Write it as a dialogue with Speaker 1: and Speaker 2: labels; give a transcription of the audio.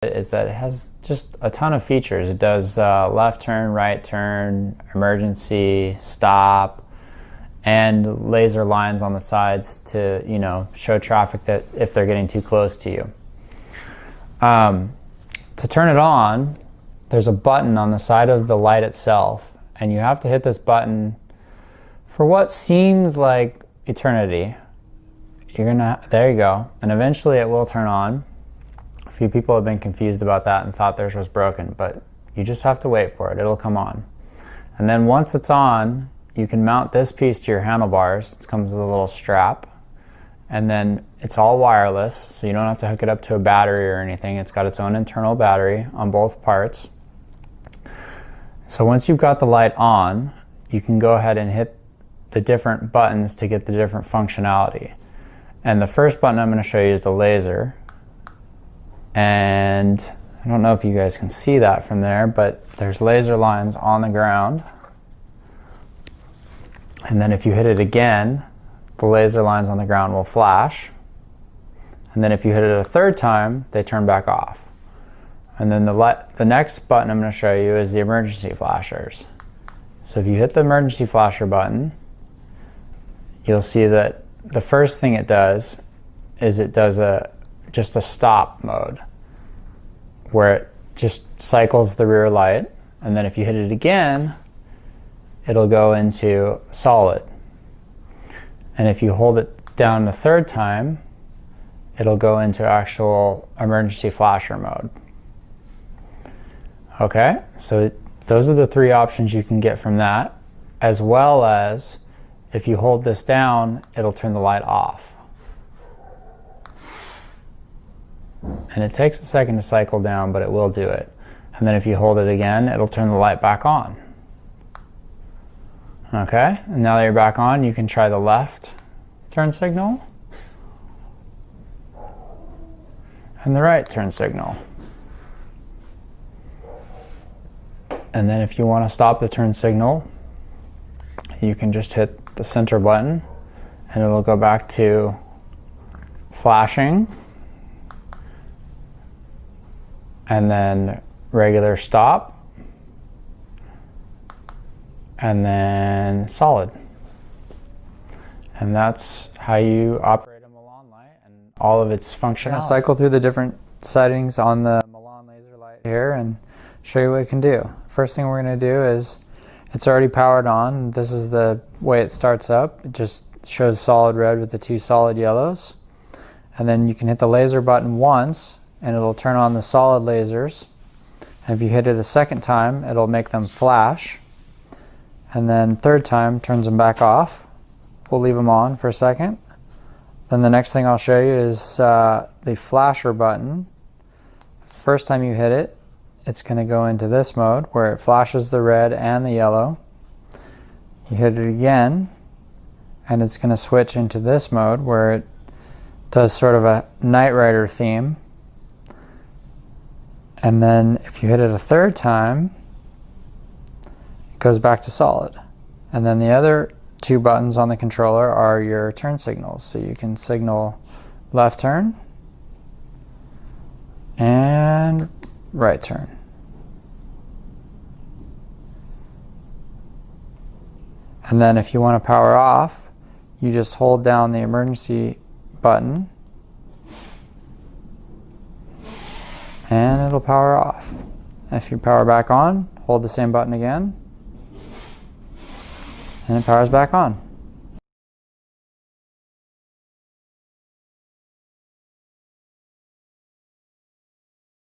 Speaker 1: is that it has just a ton of features. It does left turn, right turn, emergency, stop, and laser lines on the sides to, you know, show traffic that if they're getting too close to you. To turn it on, there's a button on the side of the light itself, and you have to hit this button for what seems like eternity. There you go, and eventually it will turn on. A few people have been confused about that and thought theirs was broken, but you just have to wait for it. It'll come on. And then once it's on, you can mount this piece to your handlebars. It comes with a little strap, and then it's all wireless, so you don't have to hook it up to a battery or anything. It's got its own internal battery on both parts. So once you've got the light on, you can go ahead and hit the different buttons to get the different functionality. And the first button I'm going to show you is the laser. And I don't know if you guys can see that from there, but there's laser lines on the ground. And then if you hit it again, the laser lines on the ground will flash. And then if you hit it a third time, they turn back off. And then the next button I'm going to show you is the emergency flashers. So if you hit the emergency flasher button, you'll see that the first thing it does is it does just a stop mode, where it just cycles the rear light, and then if you hit it again, it'll go into solid. And if you hold it down the third time, it'll go into actual emergency flasher mode. Okay, so those are the three options you can get from that, as well as if you hold this down, it'll turn the light off. And it takes a second to cycle down, but it will do it. And then if you hold it again, it'll turn the light back on. Okay, and now that you're back on, you can try the left turn signal and the right turn signal. And then if you want to stop the turn signal, you can just hit the center button and it'll go back to flashing, and then regular stop, and then solid. And that's how you operate a Milan light and all of its functionality. I'll cycle through the different settings on the Milan laser light here and show you what it can do. First thing we're going to do is, it's already powered on. This is the way it starts up. It just shows solid red with the two solid yellows. And then you can hit the laser button once and it'll turn on the solid lasers. And if you hit it a second time, it'll make them flash. And then third time turns them back off. We'll leave them on for a second. Then the next thing I'll show you is the flasher button. First time you hit it, it's going to go into this mode where it flashes the red and the yellow. You hit it again and it's going to switch into this mode where it does sort of a Knight Rider theme. And then if you hit it a third time, it goes back to solid. And then the other two buttons on the controller are your turn signals. So you can signal left turn and right turn. And then if you want to power off, you just hold down the emergency button and it'll power off. And if you power back on, hold the same button again and it powers back on.